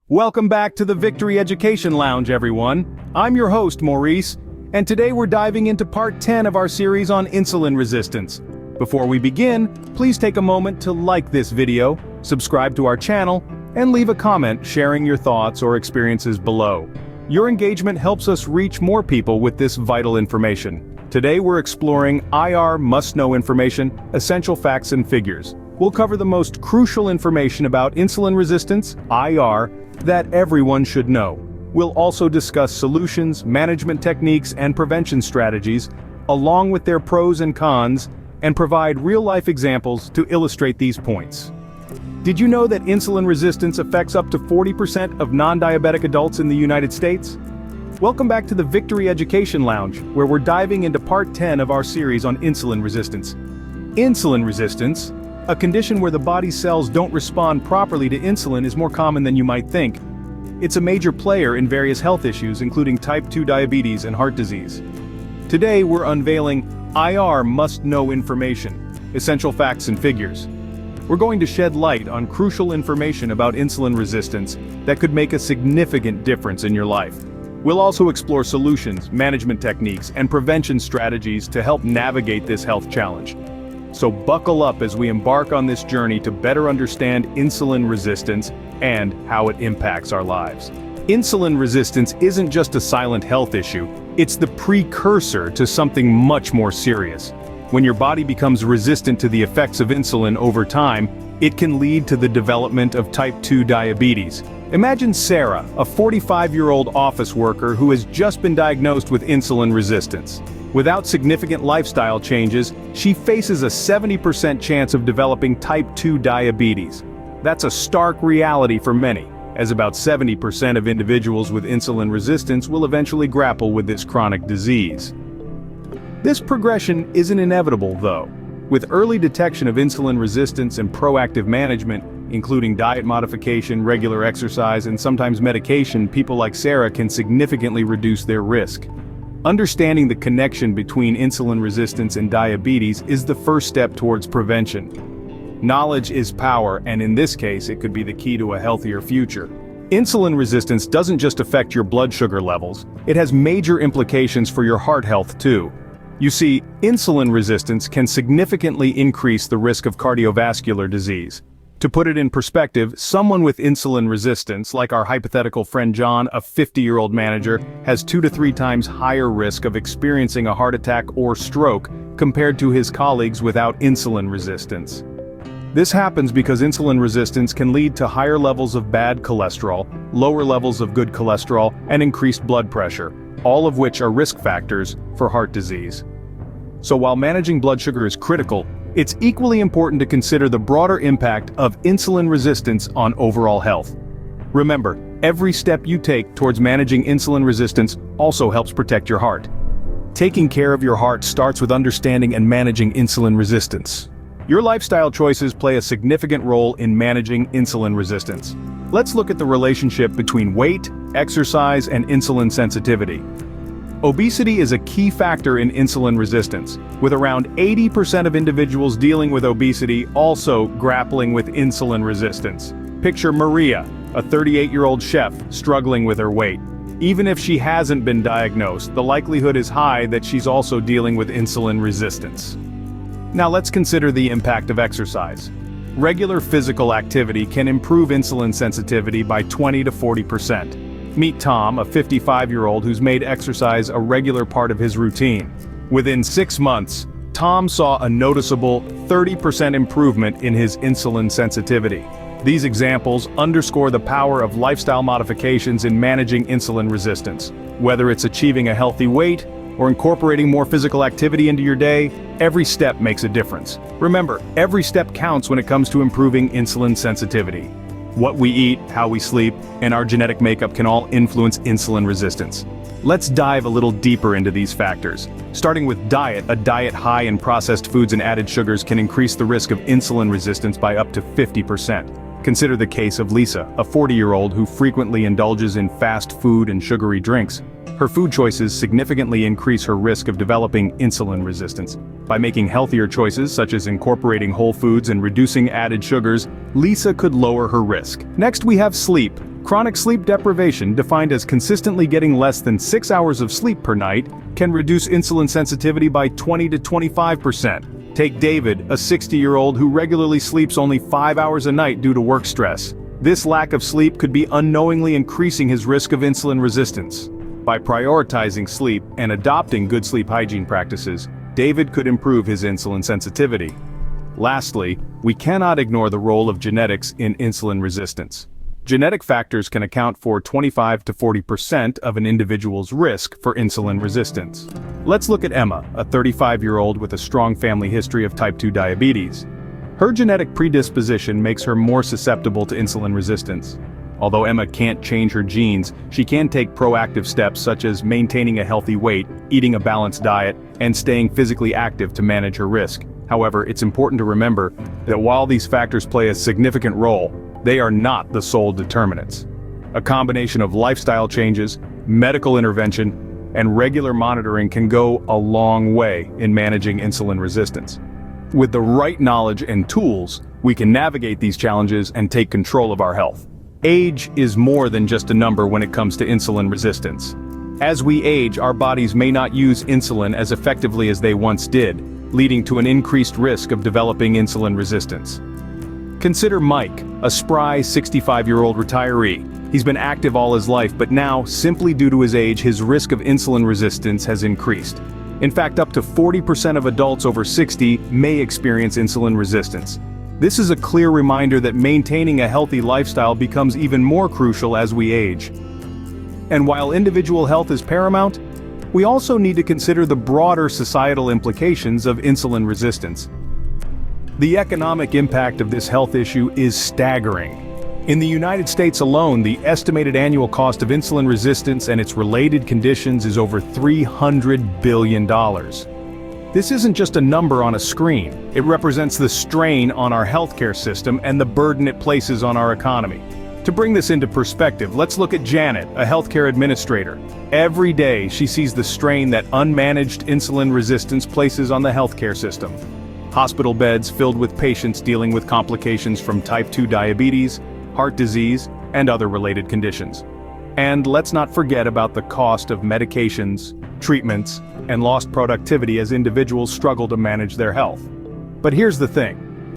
Welcome back to the Victory Education Lounge, everyone. I'm your host, Maurice, and today we're diving into part 10 of our series on insulin resistance. Before we begin, please take a moment to like this video, subscribe to our channel, and leave a comment sharing your thoughts or experiences below. Your engagement helps us reach more people with this vital information. Today we're exploring IR must-know information, essential facts and figures. We'll cover the most crucial information about insulin resistance, IR, that everyone should know. We'll also discuss solutions, management techniques, and prevention strategies, along with their pros and cons, and provide real-life examples to illustrate these points. Did you know that insulin resistance affects up to 40% of non-diabetic adults in the United States? Welcome back to the Victory Education Lounge, where we're diving into part 10 of our series on insulin resistance. Insulin resistance, a condition where the body's cells don't respond properly to insulin, is more common than you might think. It's a major player in various health issues, including type 2 diabetes and heart disease. Today we're unveiling IR must-know information, essential facts and figures. We're going to shed light on crucial information about insulin resistance that could make a significant difference in your life. We'll also explore solutions, management techniques, and prevention strategies to help navigate this health challenge. So buckle up as we embark on this journey to better understand insulin resistance and how it impacts our lives. Insulin resistance isn't just a silent health issue, it's the precursor to something much more serious. When your body becomes resistant to the effects of insulin over time, it can lead to the development of type 2 diabetes. Imagine Sarah, a 45-year-old office worker who has just been diagnosed with insulin resistance. Without significant lifestyle changes, she faces a 70% chance of developing type 2 diabetes. That's a stark reality for many, as about 70% of individuals with insulin resistance will eventually grapple with this chronic disease. This progression isn't inevitable, though. With early detection of insulin resistance and proactive management, including diet modification, regular exercise, and sometimes medication, people like Sarah can significantly reduce their risk. Understanding the connection between insulin resistance and diabetes is the first step towards prevention. Knowledge is power, and in this case, it could be the key to a healthier future. Insulin resistance doesn't just affect your blood sugar levels, it has major implications for your heart health too. You see, insulin resistance can significantly increase the risk of cardiovascular disease. To put it in perspective, someone with insulin resistance, like our hypothetical friend John, a 50-year-old manager, has 2 to 3 times higher risk of experiencing a heart attack or stroke compared to his colleagues without insulin resistance. This happens because insulin resistance can lead to higher levels of bad cholesterol, lower levels of good cholesterol, and increased blood pressure, all of which are risk factors for heart disease. So while managing blood sugar is critical, it's equally important to consider the broader impact of insulin resistance on overall health. Remember, every step you take towards managing insulin resistance also helps protect your heart. Taking care of your heart starts with understanding and managing insulin resistance. Your lifestyle choices play a significant role in managing insulin resistance. Let's look at the relationship between weight, exercise, and insulin sensitivity. Obesity is a key factor in insulin resistance, with around 80% of individuals dealing with obesity also grappling with insulin resistance. Picture Maria, a 38-year-old chef, struggling with her weight. Even if she hasn't been diagnosed, the likelihood is high that she's also dealing with insulin resistance. Now let's consider the impact of exercise. Regular physical activity can improve insulin sensitivity by 20 to 40%. Meet Tom, a 55-year-old who's made exercise a regular part of his routine. Within 6 months, Tom saw a noticeable 30% improvement in his insulin sensitivity. These examples underscore the power of lifestyle modifications in managing insulin resistance. Whether it's achieving a healthy weight or incorporating more physical activity into your day, every step makes a difference. Remember, every step counts when it comes to improving insulin sensitivity. What we eat, how we sleep, and our genetic makeup can all influence insulin resistance. Let's dive a little deeper into these factors. Starting with diet, a diet high in processed foods and added sugars can increase the risk of insulin resistance by up to 50%. Consider the case of Lisa, a 40-year-old who frequently indulges in fast food and sugary drinks. Her food choices significantly increase her risk of developing insulin resistance. By making healthier choices such as incorporating whole foods and reducing added sugars, Lisa could lower her risk. Next we have sleep. Chronic sleep deprivation, defined as consistently getting less than 6 hours of sleep per night, can reduce insulin sensitivity by 20 to 25%. Take David, a 60-year-old who regularly sleeps only 5 hours a night due to work stress. This lack of sleep could be unknowingly increasing his risk of insulin resistance. By prioritizing sleep and adopting good sleep hygiene practices, David could improve his insulin sensitivity. Lastly, we cannot ignore the role of genetics in insulin resistance. Genetic factors can account for 25 to 40% of an individual's risk for insulin resistance. Let's look at Emma, a 35-year-old with a strong family history of type 2 diabetes. Her genetic predisposition makes her more susceptible to insulin resistance. Although Emma can't change her genes, she can take proactive steps such as maintaining a healthy weight, eating a balanced diet, and staying physically active to manage her risk. However, it's important to remember that while these factors play a significant role, they are not the sole determinants. A combination of lifestyle changes, medical intervention, and regular monitoring can go a long way in managing insulin resistance. With the right knowledge and tools, we can navigate these challenges and take control of our health. Age is more than just a number when it comes to insulin resistance. As we age, our bodies may not use insulin as effectively as they once did, leading to an increased risk of developing insulin resistance. Consider Mike, a spry 65-year-old retiree. He's been active all his life, but now, simply due to his age, his risk of insulin resistance has increased. In fact, up to 40% of adults over 60 may experience insulin resistance. This is a clear reminder that maintaining a healthy lifestyle becomes even more crucial as we age. And while individual health is paramount, we also need to consider the broader societal implications of insulin resistance. The economic impact of this health issue is staggering. In the United States alone, the estimated annual cost of insulin resistance and its related conditions is over $300 billion. This isn't just a number on a screen. It represents the strain on our healthcare system and the burden it places on our economy. To bring this into perspective, let's look at Janet, a healthcare administrator. Every day, she sees the strain that unmanaged insulin resistance places on the healthcare system. Hospital beds filled with patients dealing with complications from type 2 diabetes, heart disease, and other related conditions. And let's not forget about the cost of medications, treatments, and lost productivity as individuals struggle to manage their health. But here's the thing.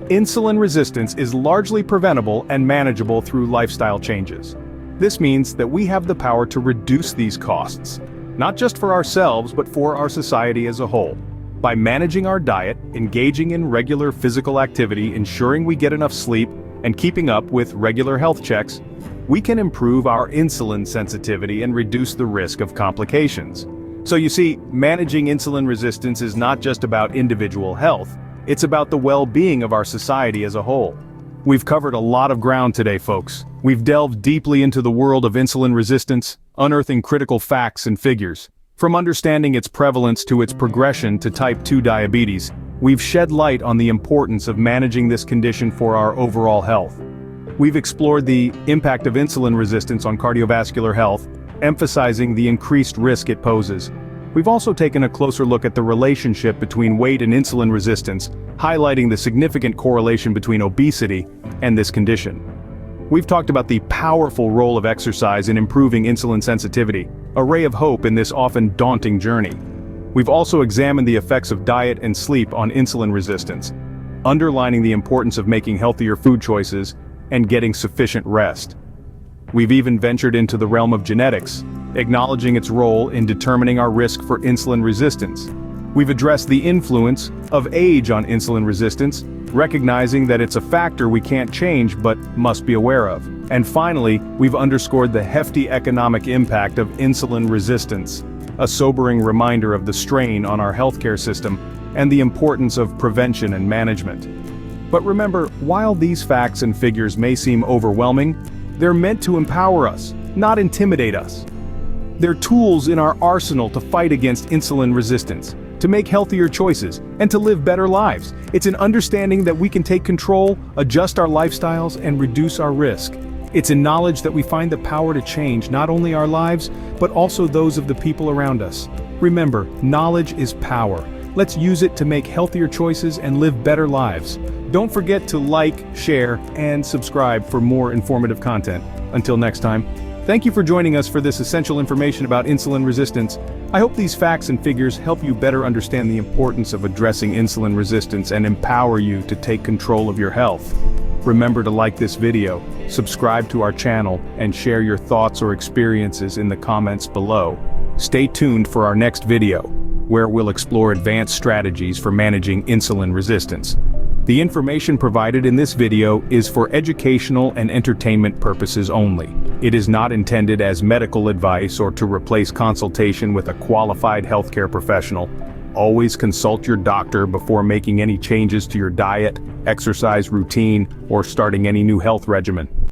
Insulin resistance is largely preventable and manageable through lifestyle changes. This means that we have the power to reduce these costs, not just for ourselves but for our society as a whole. By managing our diet, engaging in regular physical activity, ensuring we get enough sleep, and keeping up with regular health checks, we can improve our insulin sensitivity and reduce the risk of complications. So you see, managing insulin resistance is not just about individual health, it's about the well-being of our society as a whole. We've covered a lot of ground today, folks. We've delved deeply into the world of insulin resistance, unearthing critical facts and figures. From understanding its prevalence to its progression to type 2 diabetes, we've shed light on the importance of managing this condition for our overall health. We've explored the impact of insulin resistance on cardiovascular health, emphasizing the increased risk it poses. We've also taken a closer look at the relationship between weight and insulin resistance, highlighting the significant correlation between obesity and this condition. We've talked about the powerful role of exercise in improving insulin sensitivity, a ray of hope in this often daunting journey. We've also examined the effects of diet and sleep on insulin resistance, underlining the importance of making healthier food choices and getting sufficient rest. We've even ventured into the realm of genetics, acknowledging its role in determining our risk for insulin resistance. We've addressed the influence of age on insulin resistance, recognizing that it's a factor we can't change but must be aware of. And finally, we've underscored the hefty economic impact of insulin resistance, a sobering reminder of the strain on our healthcare system and the importance of prevention and management. But remember, while these facts and figures may seem overwhelming, they're meant to empower us, not intimidate us. They're tools in our arsenal to fight against insulin resistance, to make healthier choices, and to live better lives. It's an understanding that we can take control, adjust our lifestyles, and reduce our risk. It's a knowledge that we find the power to change not only our lives, but also those of the people around us. Remember, knowledge is power. Let's use it to make healthier choices and live better lives. Don't forget to like, share, and subscribe for more informative content. Until next time, thank you for joining us for this essential information about insulin resistance. I hope these facts and figures help you better understand the importance of addressing insulin resistance and empower you to take control of your health. Remember to like this video, subscribe to our channel, and share your thoughts or experiences in the comments below. Stay tuned for our next video, where we'll explore advanced strategies for managing insulin resistance. The information provided in this video is for educational and entertainment purposes only. It is not intended as medical advice or to replace consultation with a qualified healthcare professional. Always consult your doctor before making any changes to your diet, exercise routine, or starting any new health regimen.